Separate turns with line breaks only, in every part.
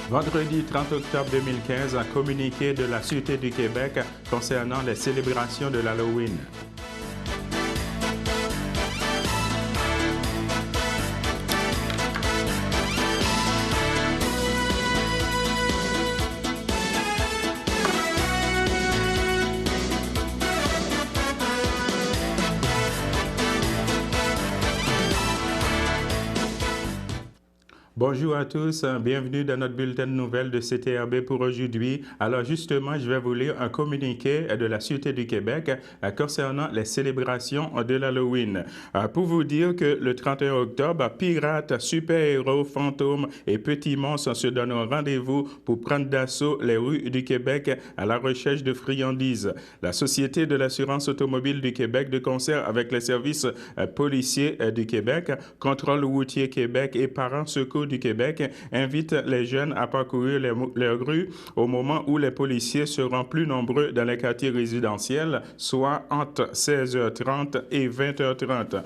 Vendredi 30 octobre 2015, un communiqué de la Sûreté du Québec concernant les célébrations de l'Halloween. Bonjour à tous, bienvenue dans notre bulletin de nouvelles de CTRB pour aujourd'hui. Alors justement, je vais vous lire un communiqué de la Sûreté du Québec concernant les célébrations de l'Halloween. Pour vous dire que le 31 octobre, pirates, super-héros, fantômes et petits monstres se donnent rendez-vous pour prendre d'assaut les rues du Québec à la recherche de friandises. La Société de l'assurance automobile du Québec, de concert avec les services policiers du Québec, Contrôle routier Québec et Parents Secours du Québec invite les jeunes à parcourir les rues au moment où les policiers seront plus nombreux dans les quartiers résidentiels, soit entre 16h30 et 20h30.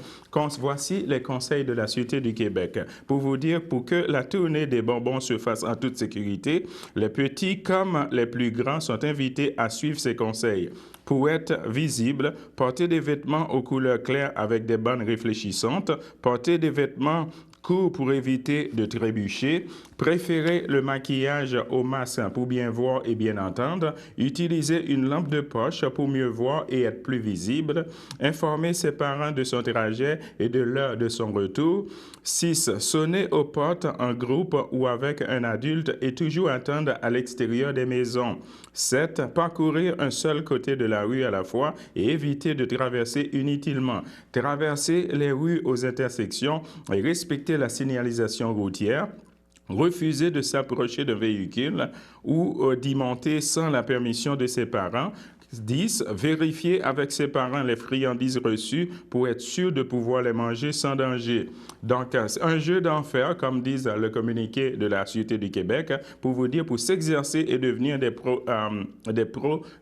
Voici les conseils de la Sûreté du Québec. Pour vous dire, pour que la tournée des bonbons se fasse en toute sécurité, les petits comme les plus grands sont invités à suivre ces conseils. Pour être visible, portez des vêtements aux couleurs claires avec des bandes réfléchissantes, portez des vêtements court pour éviter de trébucher, préférez le maquillage au masque pour bien voir et bien entendre, utilisez une lampe de poche pour mieux voir et être plus visible, informez ses parents de son trajet et de l'heure de son retour. 6. Sonnez aux portes en groupe ou avec un adulte et toujours attendre à l'extérieur des maisons. 7. Parcourir un seul côté de la rue à la fois et éviter de traverser inutilement. Traverser les rues aux intersections et respecter la signalisation routière. Refuser de s'approcher d'un véhicule ou d'y monter sans la permission de ses parents. 10. Vérifier avec ses parents les friandises reçues pour être sûr de pouvoir les manger sans danger. Donc, un jeu d'enfer, comme disent le communiqué de la Sûreté du Québec, pour vous dire, pour s'exercer et devenir des pros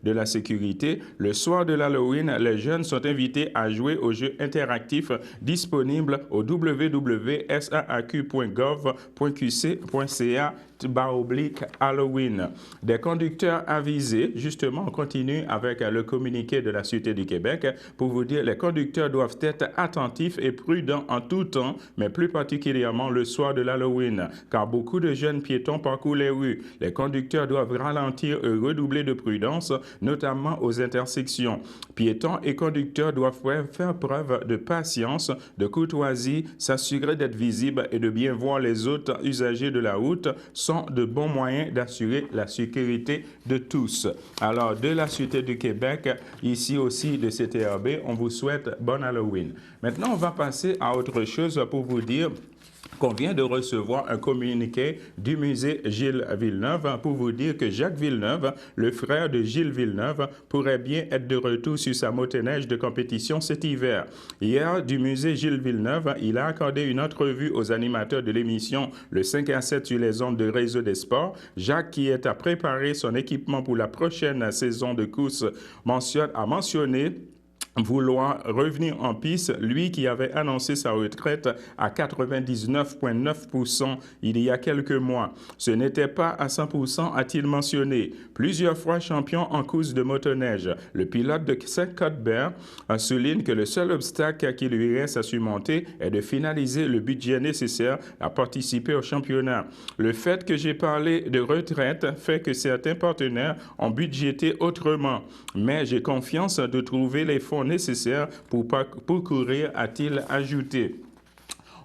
de la sécurité. Le soir de l'Halloween, les jeunes sont invités à jouer aux jeux interactifs disponibles au www.saaq.gov.qc.ca/Halloween. Des conducteurs avisés, justement, on continue avec le communiqué de la Sûreté du Québec pour vous dire les conducteurs doivent être attentifs et prudents en tout temps, mais plus particulièrement le soir de l'Halloween, car beaucoup de jeunes piétons parcourent les rues. Les conducteurs doivent ralentir et redoubler de prudence, notamment aux intersections. Piétons et conducteurs doivent faire preuve de patience, de courtoisie, s'assurer d'être visibles et de bien voir les autres usagers de la route sont de bons moyens d'assurer la sécurité de tous. Alors, de la Sûreté du Québec, ici aussi de CTRB, on vous souhaite bon Halloween. Maintenant, on va passer à autre chose pour vous dire qu'on vient de recevoir un communiqué du musée Gilles Villeneuve pour vous dire que Jacques Villeneuve, le frère de Gilles Villeneuve, pourrait bien être de retour sur sa motoneige de compétition cet hiver. Hier, du musée Gilles Villeneuve, il a accordé une entrevue aux animateurs de l'émission Le 5 à 7 sur les ondes de Réseau des Sports. Jacques, qui est à préparer son équipement pour la prochaine saison de course, a mentionné vouloir revenir en piste, lui qui avait annoncé sa retraite à 99,9% il y a quelques mois. Ce n'était pas à 100%, a-t-il mentionné. Plusieurs fois champion en course de motoneige, le pilote de Saint-Cuthbert souligne que le seul obstacle qui lui reste à surmonter est de finaliser le budget nécessaire à participer au championnat. Le fait que j'ai parlé de retraite fait que certains partenaires ont budgété autrement, mais j'ai confiance de trouver les fonds nécessaires pour courir, a-t-il ajouté.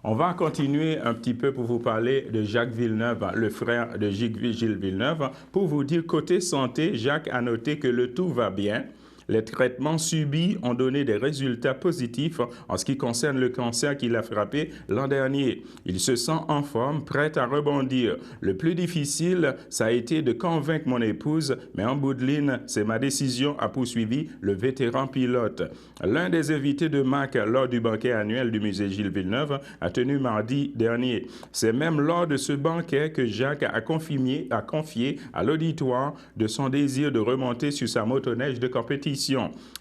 On va continuer un petit peu pour vous parler de Jacques Villeneuve, le frère de Gilles Villeneuve. Pour vous dire, côté santé, Jacques a noté que le tout va bien. Les traitements subis ont donné des résultats positifs en ce qui concerne le cancer qui l'a frappé l'an dernier. Il se sent en forme, prêt à rebondir. Le plus difficile, ça a été de convaincre mon épouse, mais en bout de ligne, c'est ma décision, a poursuivi le vétéran pilote. L'un des invités de Mac lors du banquet annuel du musée Gilles Villeneuve a tenu mardi dernier. C'est même lors de ce banquet que Jacques a confié à l'auditoire de son désir de remonter sur sa motoneige de compétition.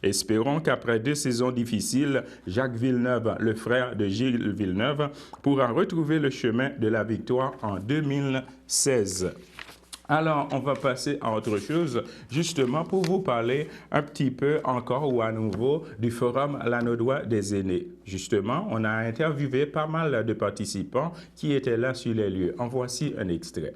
Espérons qu'après 2 saisons difficiles, Jacques Villeneuve, le frère de Gilles Villeneuve, pourra retrouver le chemin de la victoire en 2016. Alors, on va passer à autre chose, justement pour vous parler un petit peu encore ou à nouveau du Forum Lanaudois des aînés. Justement, on a interviewé pas mal de participants qui étaient là sur les lieux. En voici un extrait.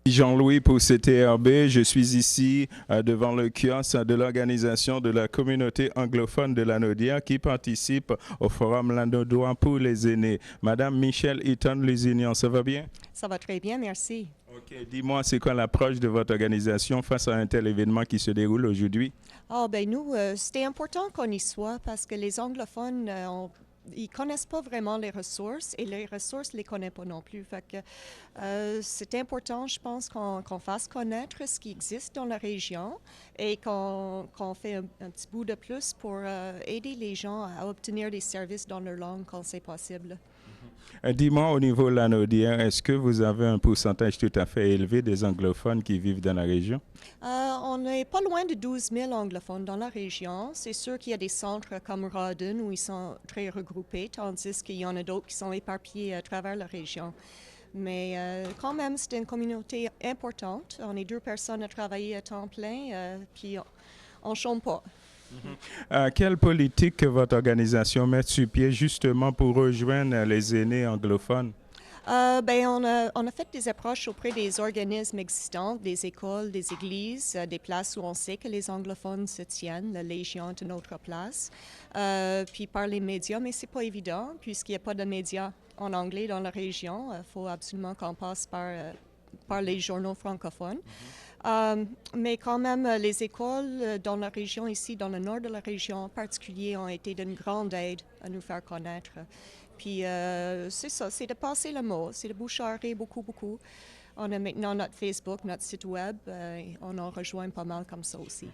Jean-Louis pour CTRB, je suis ici devant le kiosque de l'organisation de la communauté anglophone de Lanaudière qui participe au Forum Lanaudois pour les aînés. Madame Michelle Eaton-Lusignan, ça va bien?
Ça va très bien, merci.
Ok, dis-moi, c'est quoi l'approche de votre organisation face à un tel événement qui se déroule aujourd'hui?
Ah, ben nous, c'était important qu'on y soit parce que les anglophones, ils connaissent pas vraiment les ressources et les ressources les connaissent pas non plus. Fait que c'est important, je pense, qu'on fasse connaître ce qui existe dans la région et qu'on fait un petit bout de plus pour aider les gens à obtenir des services dans leur langue quand c'est possible.
Dis-moi, au niveau lanaudière, est-ce que vous avez un pourcentage tout à fait élevé des anglophones qui vivent dans la région?
On n'est pas loin de 12 000 anglophones dans la région. C'est sûr qu'il y a des centres comme Rawdon où ils sont très regroupés, tandis qu'il y en a d'autres qui sont éparpillés à travers la région. Mais quand même, c'est une communauté importante. On est 2 personnes à travailler à temps plein, puis on ne chôme pas.
Quelle politique que votre organisation met sur pied justement pour rejoindre les aînés anglophones?
Ben, on a fait des approches auprès des organismes existants, des écoles, des églises, des places où on sait que les anglophones se tiennent. La Légion est une autre place. Puis par les médias, mais c'est pas évident puisqu'il n'y a pas de médias en anglais dans la région. Il faut absolument qu'on passe par les journaux francophones. Mais quand même, les écoles dans la région, ici, dans le nord de la région en particulier, ont été d'une grande aide à nous faire connaître. Puis c'est ça, c'est de passer le mot, c'est de bouche-oreille beaucoup, beaucoup. On a maintenant notre Facebook, notre site web, on en rejoint pas mal comme ça aussi.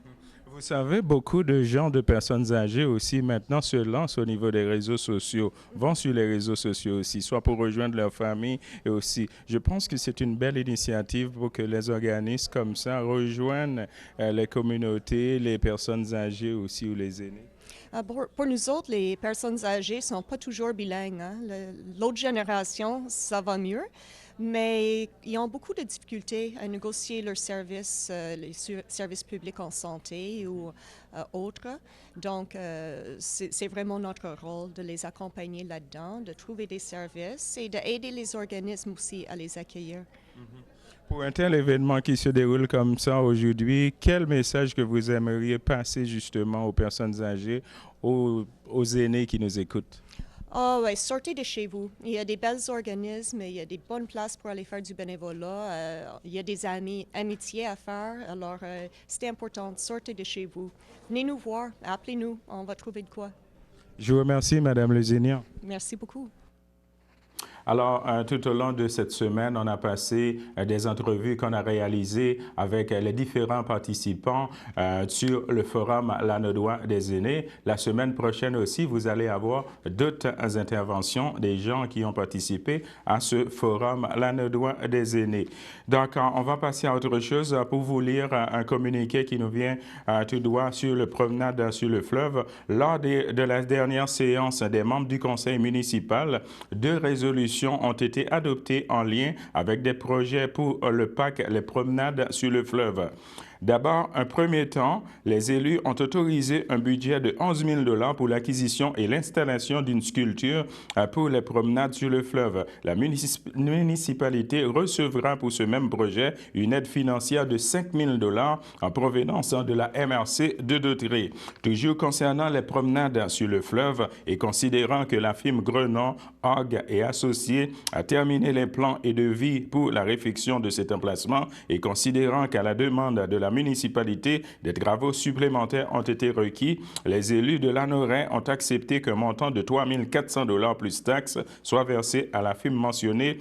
Vous savez, beaucoup de gens, de personnes âgées aussi, maintenant se lancent au niveau des réseaux sociaux, vont sur les réseaux sociaux aussi, soit pour rejoindre leur famille et aussi. Je pense que c'est une belle initiative pour que les organismes comme ça rejoignent les communautés, les personnes âgées aussi ou les aînés.
Pour nous autres, les personnes âgées ne sont pas toujours bilingues. Hein. L'autre génération, ça va mieux, mais ils ont beaucoup de difficultés à négocier leurs services, les services publics en santé ou autres. Donc, c'est vraiment notre rôle de les accompagner là-dedans, de trouver des services et d'aider les organismes aussi à les accueillir.
Pour un tel événement qui se déroule comme ça aujourd'hui, quel message que vous aimeriez passer justement aux personnes âgées, aux aînés qui nous écoutent?
Ah ouais, sortez de chez vous. Il y a des belles organismes, il y a des bonnes places pour aller faire du bénévolat. Il y a des amitiés à faire. Alors, c'est important. Sortez de chez vous. Venez nous voir, appelez-nous, on va trouver de quoi.
Je vous remercie, Madame Lusignan.
Merci beaucoup.
Alors, tout au long de cette semaine, on a passé des entrevues qu'on a réalisées avec les différents participants sur le Forum Lanaudois des aînés. La semaine prochaine aussi, vous allez avoir d'autres interventions des gens qui ont participé à ce Forum Lanaudois des aînés. Donc, on va passer à autre chose pour vous lire un communiqué qui nous vient tout droit sur le promenade sur le fleuve. Lors de la dernière séance des membres du conseil municipal, 2 résolutions ont été adoptées en lien avec des projets pour le parc Les Promenades sur le fleuve. D'abord, un premier temps, les élus ont autorisé un budget de 11 000 $ pour l'acquisition et l'installation d'une sculpture pour les promenades sur le fleuve. La municipalité recevra pour ce même projet une aide financière de 5 000 $ en provenance de la MRC de Dautrey. Toujours concernant les promenades sur le fleuve et considérant que la firme Grenon, Orgue et Associés a terminé les plans et devis pour la réfection de cet emplacement et considérant qu'à la demande de la municipalité, des travaux supplémentaires ont été requis. Les élus de Lanoraie ont accepté qu'un montant de 3 400 $ plus taxes soit versé à la firme mentionnée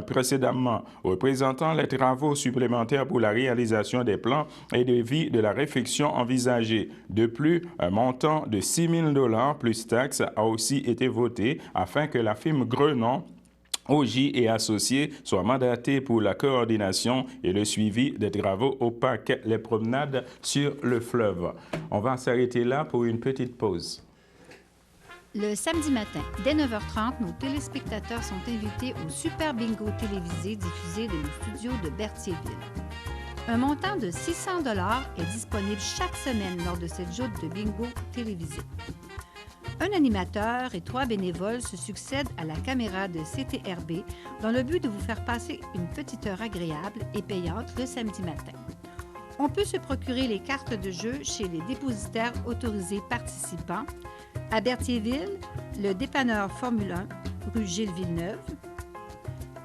précédemment, représentant les travaux supplémentaires pour la réalisation des plans et devis de la réfection envisagée. De plus, un montant de 6 000 $ plus taxes a aussi été voté afin que la firme Grenon OJ et associés soient mandatés pour la coordination et le suivi des travaux au parc Les Promenades sur le fleuve. On va s'arrêter là pour une petite pause.
Le samedi matin, dès 9h30, nos téléspectateurs sont invités au Super Bingo télévisé diffusé de nos studios de Berthierville. Un montant de 600 $ est disponible chaque semaine lors de cette joute de bingo télévisé. Un animateur et 3 bénévoles se succèdent à la caméra de CTRB dans le but de vous faire passer une petite heure agréable et payante le samedi matin. On peut se procurer les cartes de jeu chez les dépositaires autorisés participants à Berthierville, le dépanneur Formule 1, rue Gilles Villeneuve,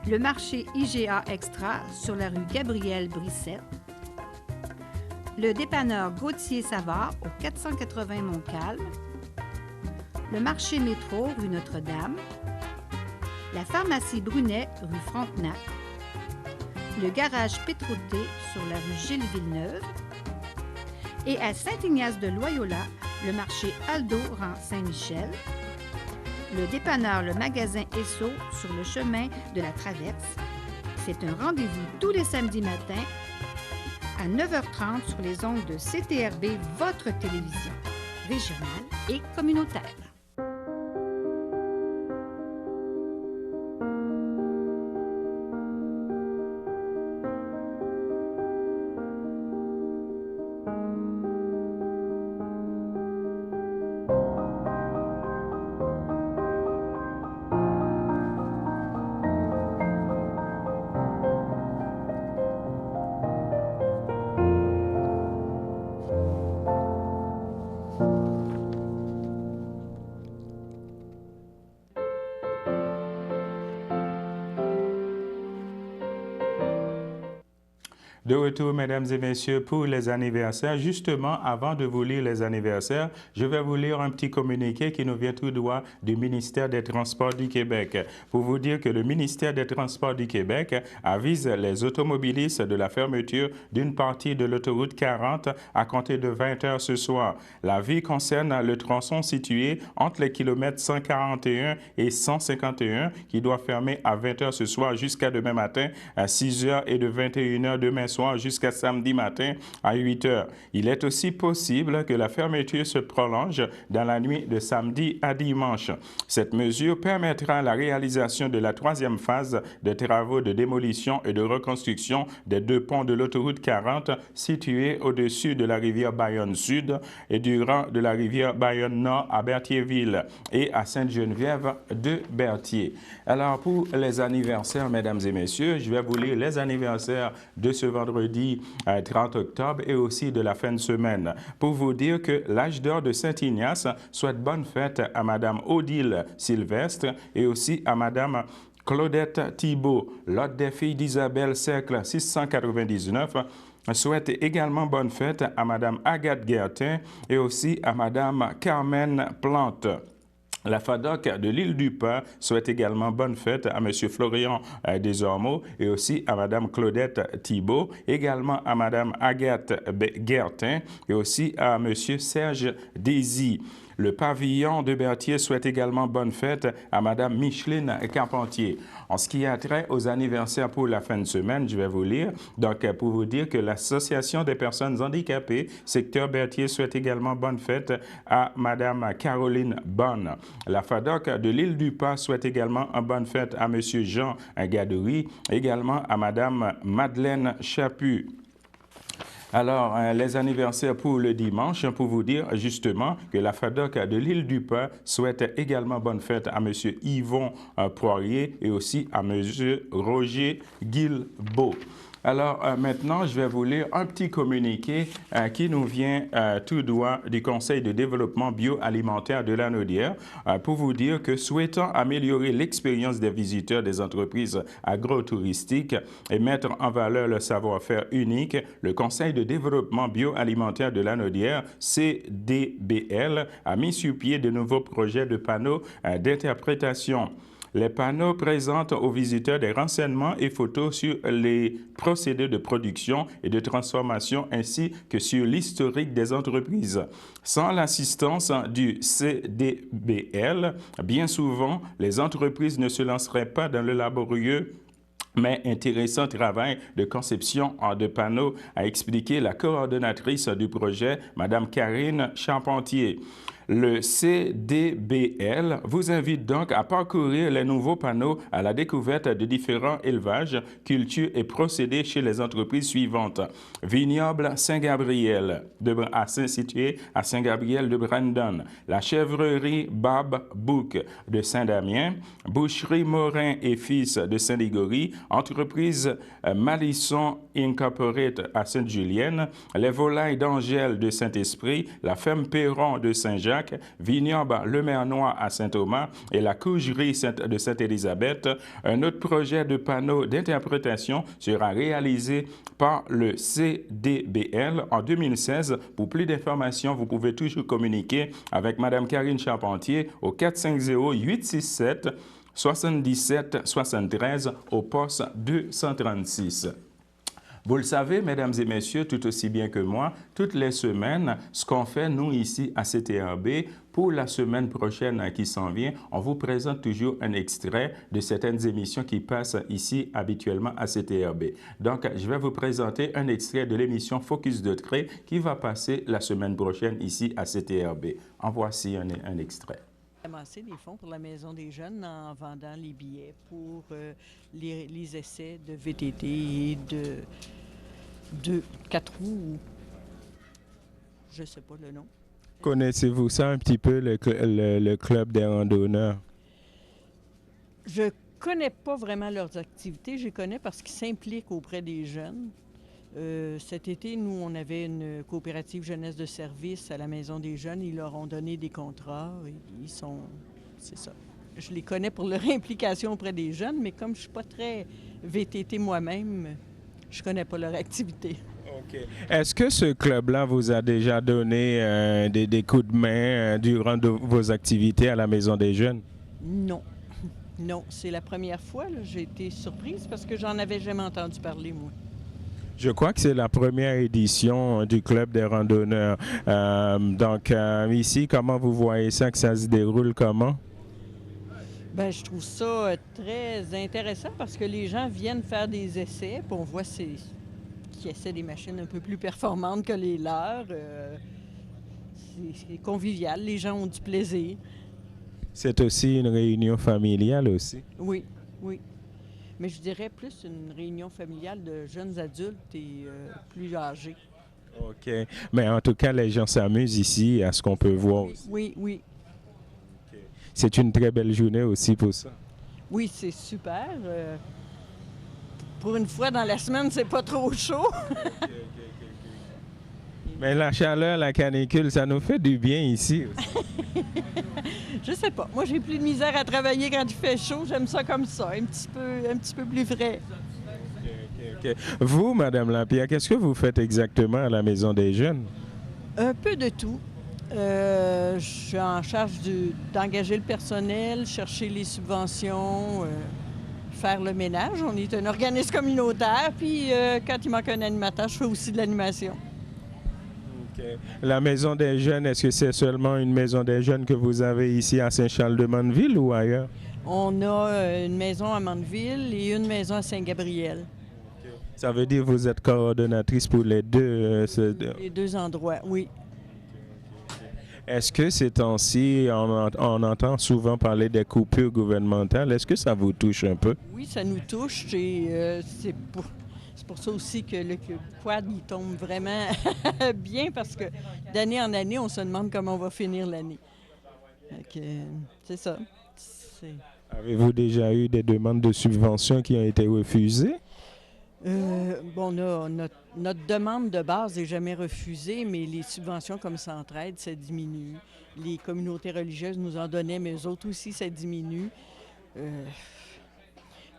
le marché IGA Extra sur la rue Gabriel Brissette, le dépanneur Gauthier-Savard au 480 Montcalm, le marché Métro rue Notre-Dame, la pharmacie Brunet rue Frontenac, le garage Pétroté sur la rue Gilles Villeneuve et à Saint-Ignace-de-Loyola, le marché Aldo rang Saint-Michel, le dépanneur Le Magasin Esso sur le chemin de la Traverse. C'est un rendez-vous tous les samedis matins à 9h30 sur les ondes de CTRB, votre télévision régionale et communautaire.
De retour, mesdames et messieurs, pour les anniversaires. Justement, avant de vous lire les anniversaires, je vais vous lire un petit communiqué qui nous vient tout droit du ministère des Transports du Québec. Pour vous dire que le ministère des Transports du Québec avise les automobilistes de la fermeture d'une partie de l'autoroute 40 à compter de 20 h ce soir. L'avis concerne le tronçon situé entre les kilomètres 141 et 151 qui doit fermer à 20 h ce soir jusqu'à demain matin à 6 h et de 21 h demain soir jusqu'à samedi matin à 8 h. Il est aussi possible que la fermeture se prolonge dans la nuit de samedi à dimanche. Cette mesure permettra la réalisation de la troisième phase des travaux de démolition et de reconstruction des 2 ponts de l'autoroute 40 situés au-dessus de la rivière Bayonne-Sud et du rang de la rivière Bayonne-Nord à Berthierville et à Sainte-Geneviève de Berthier. Alors, pour les anniversaires, mesdames et messieurs, je vais vous lire les anniversaires de ce vendredi 30 octobre et aussi de la fin de semaine. Pour vous dire que l'âge d'or de Saint-Ignace souhaite bonne fête à Madame Odile Sylvestre et aussi à Madame Claudette Thibault, l'autre des filles d'Isabelle Cercle 699, souhaite également bonne fête à Madame Agathe Guertin et aussi à Madame Carmen Plante. La FADOC de l'île du Pin souhaite également bonne fête à M. Florian Desormeaux et aussi à Mme Claudette Thibault, également à Mme Agathe Guertin et aussi à M. Serge Désy. Le pavillon de Berthier souhaite également bonne fête à Mme Micheline Carpentier. En ce qui a trait aux anniversaires pour la fin de semaine, je vais vous lire. Donc, pour vous dire que l'Association des personnes handicapées, secteur Berthier, souhaite également bonne fête à Mme Caroline Bonne. La FADOC de l'île du Pas souhaite également une bonne fête à M. Jean Gadouri, également à Mme Madeleine Chaput. Alors, les anniversaires pour le dimanche, pour vous dire justement que la FADOC de l'île du Pin souhaite également bonne fête à M. Yvon Poirier et aussi à M. Roger Guilbeault. Alors maintenant, je vais vous lire un petit communiqué qui nous vient tout droit du Conseil de développement bioalimentaire de la Naudière pour vous dire que souhaitant améliorer l'expérience des visiteurs des entreprises agrotouristiques et mettre en valeur le savoir-faire unique, le Conseil de développement bioalimentaire de la Naudière, CDBL, a mis sur pied de nouveaux projets de panneaux d'interprétation. Les panneaux présentent aux visiteurs des renseignements et photos sur les procédés de production et de transformation ainsi que sur l'historique des entreprises. Sans l'assistance du CDBL, bien souvent, les entreprises ne se lanceraient pas dans le laborieux mais intéressant travail de conception de panneaux, a expliqué la coordonnatrice du projet, Mme Karine Charpentier. Le CDBL vous invite donc à parcourir les nouveaux panneaux à la découverte de différents élevages, cultures et procédés chez les entreprises suivantes. Vignoble Saint-Gabriel, situé à Saint-Gabriel de Brandon. La chèvrerie Bob Book de Saint-Damien. Boucherie Morin et Fils de Saint-Ligory. Entreprise Malisson Incorporate à Sainte-Julienne. Les volailles d'Angèle de Saint-Esprit. La ferme Perron de Saint-Jacques. Vignoble Le Mernois à Saint-Thomas et la cougerie de Sainte-Élisabeth. Un autre projet de panneau d'interprétation sera réalisé par le CDBL en 2016. Pour plus d'informations, vous pouvez toujours communiquer avec Mme Karine Charpentier au 450-867-7773 au poste 236. Vous le savez, mesdames et messieurs, tout aussi bien que moi, toutes les semaines, ce qu'on fait, nous, ici, à CTRB, pour la semaine prochaine qui s'en vient, on vous présente toujours un extrait de certaines émissions qui passent ici habituellement à CTRB. Donc, je vais vous présenter un extrait de l'émission Focus de trait qui va passer la semaine prochaine ici à CTRB. En voici un extrait.
Amasser des fonds pour la Maison des Jeunes en vendant les billets pour les essais de VTT et de 4 roues, je ne sais pas le nom.
Connaissez-vous ça un petit peu, le Club des randonneurs?
Je ne connais pas vraiment leurs activités, je les connais parce qu'ils s'impliquent auprès des jeunes. Cet été, nous, on avait une coopérative jeunesse de service à la Maison des Jeunes. Ils leur ont donné des contrats. Et ils sont... C'est ça. Je les connais pour leur implication auprès des jeunes, mais comme je ne suis pas très VTT moi-même, je ne connais pas leur activité.
OK. Est-ce que ce club-là vous a déjà donné des coups de main durant vos activités à la Maison des Jeunes?
Non. Non, c'est la première fois. J'ai été surprise parce que j'en avais jamais entendu parler, moi.
Je crois que c'est la première édition du Club des randonneurs. Donc, ici, comment vous voyez ça, que ça se déroule comment?
Bien, je trouve ça très intéressant parce que les gens viennent faire des essais, puis on voit qu'ils essaient des machines un peu plus performantes que les leurs. C'est convivial, les gens ont du plaisir.
C'est aussi une réunion familiale aussi?
Oui, oui. Mais je dirais plus une réunion familiale de jeunes adultes et plus âgés.
OK. Mais en tout cas, les gens s'amusent ici à ce qu'on peut voir aussi.
Oui, oui.
Okay. C'est une très belle journée aussi pour ça.
Oui, c'est super. Pour une fois dans la semaine, c'est pas trop chaud.
Mais la chaleur, la canicule, ça nous fait du bien ici aussi.
Je sais pas. Moi, j'ai plus de misère à travailler quand il fait chaud. J'aime ça comme ça, un petit peu plus frais.
Okay. Vous, Madame Lapierre, qu'est-ce que vous faites exactement à la Maison des Jeunes?
Un peu de tout. Je suis en charge d'engager le personnel, chercher les subventions, faire le ménage. On est un organisme communautaire. Puis, quand il manque un animateur, je fais aussi de l'animation.
Okay. La Maison des Jeunes, est-ce que c'est seulement une Maison des Jeunes que vous avez ici à Saint-Charles-de-Mandeville ou ailleurs?
On a une maison à Mandeville et une maison à Saint-Gabriel.
Okay. Ça veut dire que vous êtes coordonnatrice pour les deux?
Les deux endroits, oui.
Est-ce que ces temps-ci, on entend souvent parler des coupures gouvernementales? Est-ce que ça vous touche un peu?
Oui, ça nous touche et c'est pour ça aussi que le quad, il tombe vraiment bien parce que d'année en année, on se demande comment on va finir l'année. C'est ça.
Avez-vous déjà eu des demandes de subventions qui ont été refusées?
Bon, notre demande de base n'est jamais refusée, mais les subventions comme Centraide, ça diminue. Les communautés religieuses nous en donnaient, mais eux autres aussi, ça diminue.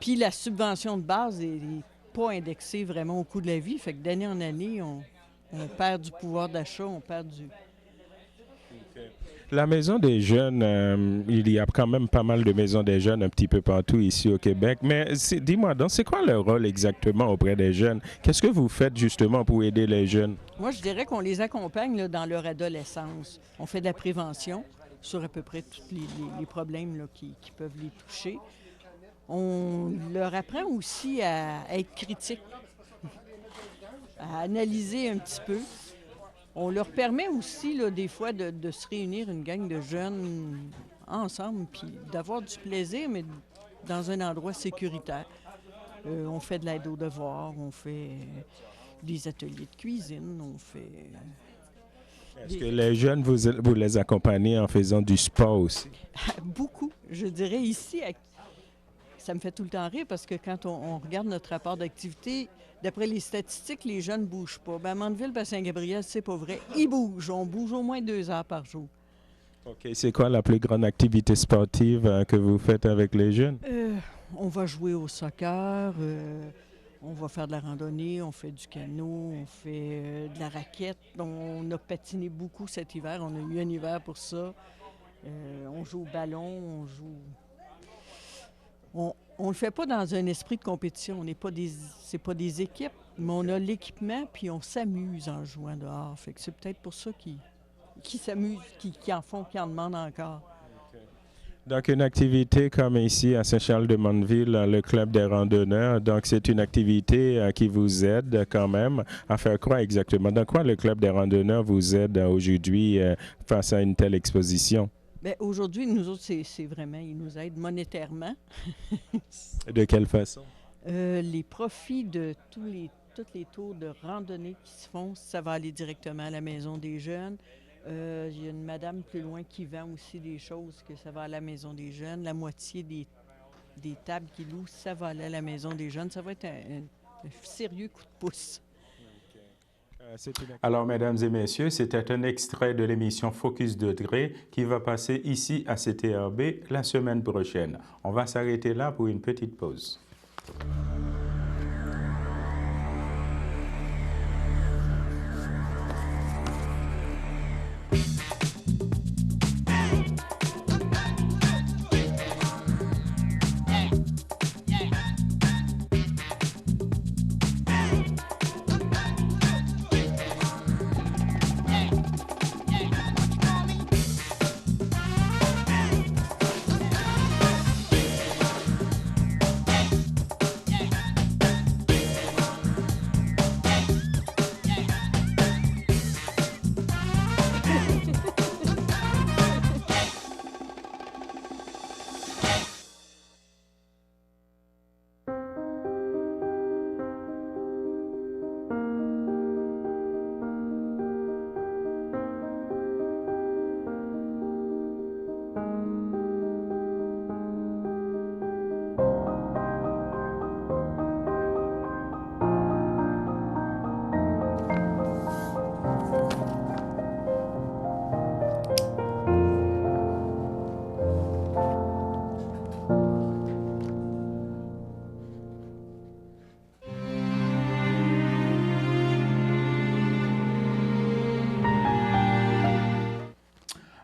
Puis la subvention de base n'est pas indexée vraiment au coût de la vie. Fait que d'année en année, on perd du pouvoir d'achat, on perd du...
La Maison des Jeunes, il y a quand même pas mal de maisons des jeunes un petit peu partout ici au Québec. Mais dis-moi donc, c'est quoi leur rôle exactement auprès des jeunes? Qu'est-ce que vous faites justement pour aider les jeunes?
Moi, je dirais qu'on les accompagne là, dans leur adolescence. On fait de la prévention sur à peu près tous les problèmes là, qui peuvent les toucher. On leur apprend aussi à être critique, à analyser un petit peu. On leur permet aussi, là, des fois, de se réunir une gang de jeunes ensemble, puis d'avoir du plaisir, mais dans un endroit sécuritaire. On fait de l'aide aux devoirs, on fait des ateliers de cuisine, on fait...
Est-ce que les jeunes, vous les accompagnez en faisant du sport aussi?
Beaucoup. Je dirais ici, ça me fait tout le temps rire parce que quand on regarde notre rapport d'activité, d'après les statistiques, les jeunes ne bougent pas. Ben, à Mandeville, à Saint-Gabriel, c'est pas vrai. Ils bougent. On bouge au moins 2 heures par jour.
OK. C'est quoi la plus grande activité sportive que vous faites avec les jeunes?
On va jouer au soccer, on va faire de la randonnée, on fait du canot, on fait de la raquette. On a patiné beaucoup cet hiver, on a eu un hiver pour ça. On joue au ballon, on joue... On ne le fait pas dans un esprit de compétition, c'est pas des équipes, mais on a l'équipement puis on s'amuse en jouant dehors. Fait que c'est peut-être pour ça qu'ils s'amusent, qui en font, qui en demandent encore.
Donc, une activité comme ici à Saint-Charles-de-Mandeville, le Club des randonneurs, donc c'est une activité qui vous aide quand même à faire quoi exactement? Dans quoi le Club des randonneurs vous aide aujourd'hui face à une telle exposition?
Bien, aujourd'hui, nous autres, c'est vraiment, ils nous aident monétairement.
De quelle façon?
Les profits de tous les tours de randonnée qui se font, ça va aller directement à la Maison des jeunes. Il y a une madame plus loin qui vend aussi des choses que ça va à la Maison des jeunes. La moitié des tables qu'il loue, ça va aller à la Maison des jeunes. Ça va être un sérieux coup de pouce.
Alors, mesdames et messieurs, c'était un extrait de l'émission Focus Degré qui va passer ici à CTRB la semaine prochaine. On va s'arrêter là pour une petite pause.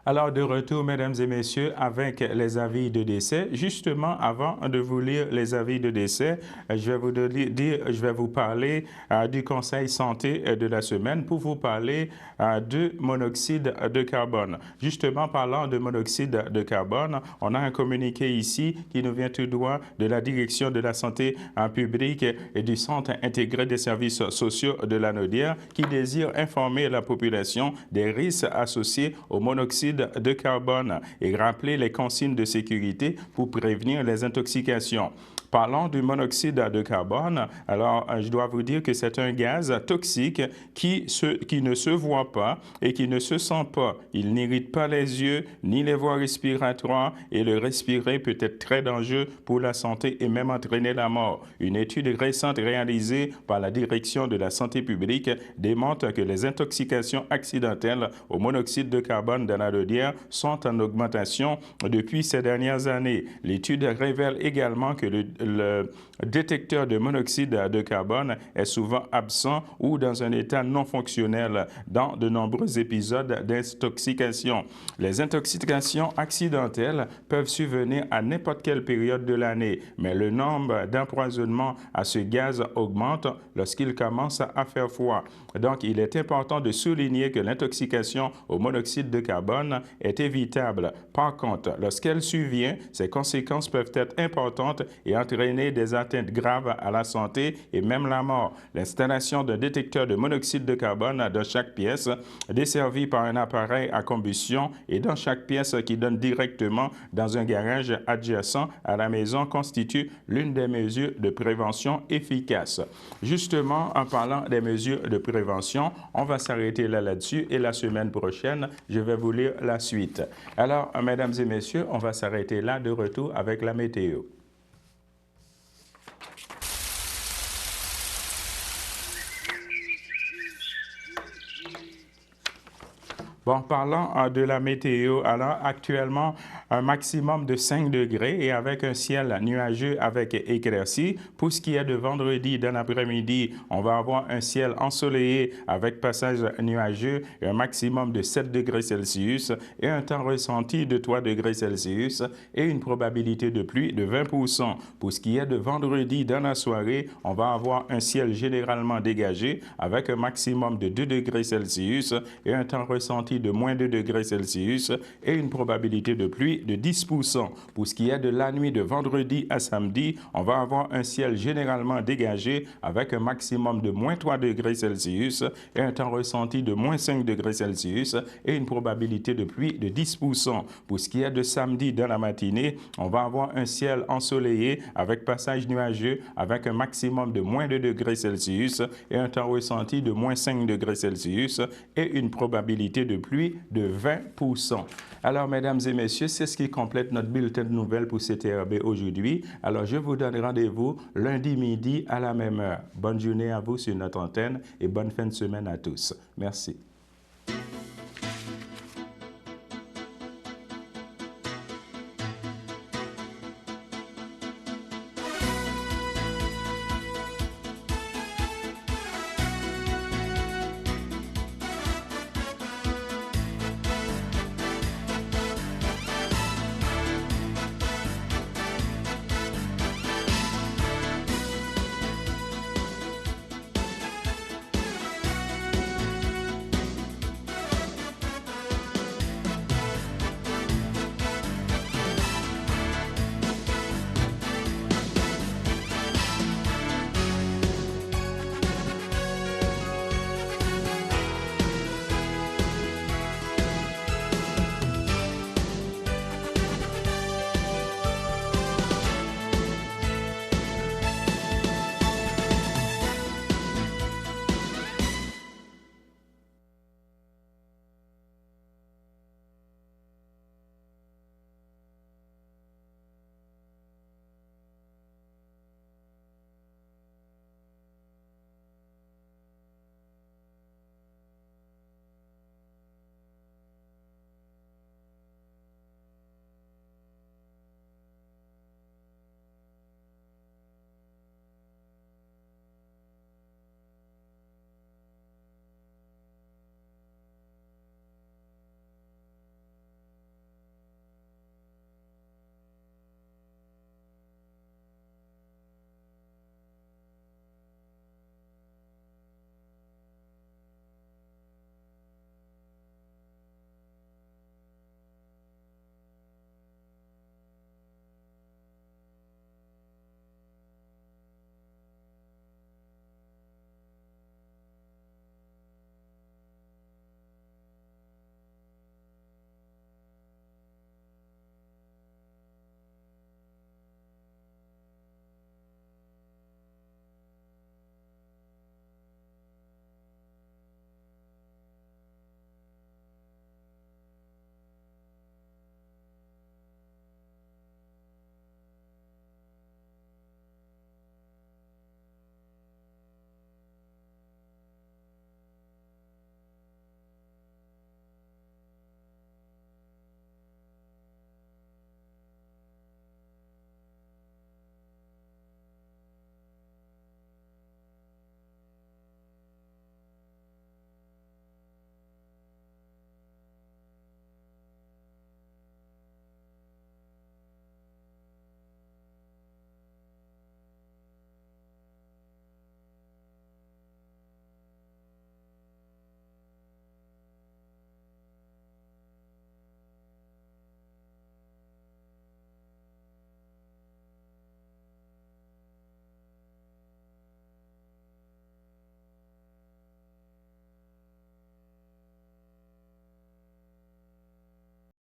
Alors, de retour, mesdames et messieurs, avec les avis de décès. Justement, avant de vous lire les avis de décès, je vais vous parler du Conseil santé de la semaine pour vous parler du monoxyde de carbone. Justement, parlant de monoxyde de carbone, on a un communiqué ici qui nous vient tout droit de la Direction de la santé publique et du Centre intégré des services sociaux de la Naudière qui désire informer la population des risques associés au monoxyde de carbone et rappeler les consignes de sécurité pour prévenir les intoxications. Parlons du monoxyde de carbone. Alors, je dois vous dire que c'est un gaz toxique qui ne se voit pas et qui ne se sent pas. Il n'irrite pas les yeux ni les voies respiratoires et le respirer peut être très dangereux pour la santé et même entraîner la mort. Une étude récente réalisée par la Direction de la santé publique démontre que les intoxications accidentelles au monoxyde de carbone dans la Naudière sont en augmentation depuis ces dernières années. L'étude révèle également que le détecteur de monoxyde de carbone est souvent absent ou dans un état non fonctionnel dans de nombreux épisodes d'intoxication. Les intoxications accidentelles peuvent survenir à n'importe quelle période de l'année, mais le nombre d'empoisonnements à ce gaz augmente lorsqu'il commence à faire froid. Donc, il est important de souligner que l'intoxication au monoxyde de carbone automne est évitable. Par contre, lorsqu'elle survient, ses conséquences peuvent être importantes et entraîner des atteintes graves à la santé et même la mort. L'installation d'un détecteur de monoxyde de carbone dans chaque pièce, desservi par un appareil à combustion et dans chaque pièce qui donne directement dans un garage adjacent à la maison constitue l'une des mesures de prévention efficaces. Justement, en parlant des mesures de prévention, on va s'arrêter là-dessus et la semaine prochaine, je vais vous lire la suite. Alors, mesdames et messieurs, on va s'arrêter là de retour avec la météo. Bon, parlant de la météo, alors actuellement, un maximum de 5 degrés et avec un ciel nuageux avec éclaircies. Pour ce qui est de vendredi, dans l'après-midi, on va avoir un ciel ensoleillé avec passage nuageux et un maximum de 7 degrés Celsius et un temps ressenti de 3 degrés Celsius et une probabilité de pluie de 20%. Pour ce qui est de vendredi, dans la soirée, on va avoir un ciel généralement dégagé avec un maximum de 2 degrés Celsius et un temps ressenti de moins 2 degrés Celsius et une probabilité de pluie de 10%. Pour ce qui est de la nuit de vendredi à samedi, on va avoir un ciel généralement dégagé avec un maximum de moins 3 degrés Celsius et un temps ressenti de moins 5 degrés Celsius et une probabilité de pluie de 10%. Pour ce qui est de samedi dans la matinée, on va avoir un ciel ensoleillé avec passage nuageux avec un maximum de moins 2 degrés Celsius et un temps ressenti de moins 5 degrés Celsius et une probabilité de pluie de 20%. Alors, mesdames et messieurs, c'est ce qui complète notre bulletin de nouvelles pour CTRB aujourd'hui. Alors, je vous donne rendez-vous lundi midi à la même heure. Bonne journée à vous sur notre antenne et bonne fin de semaine à tous. Merci.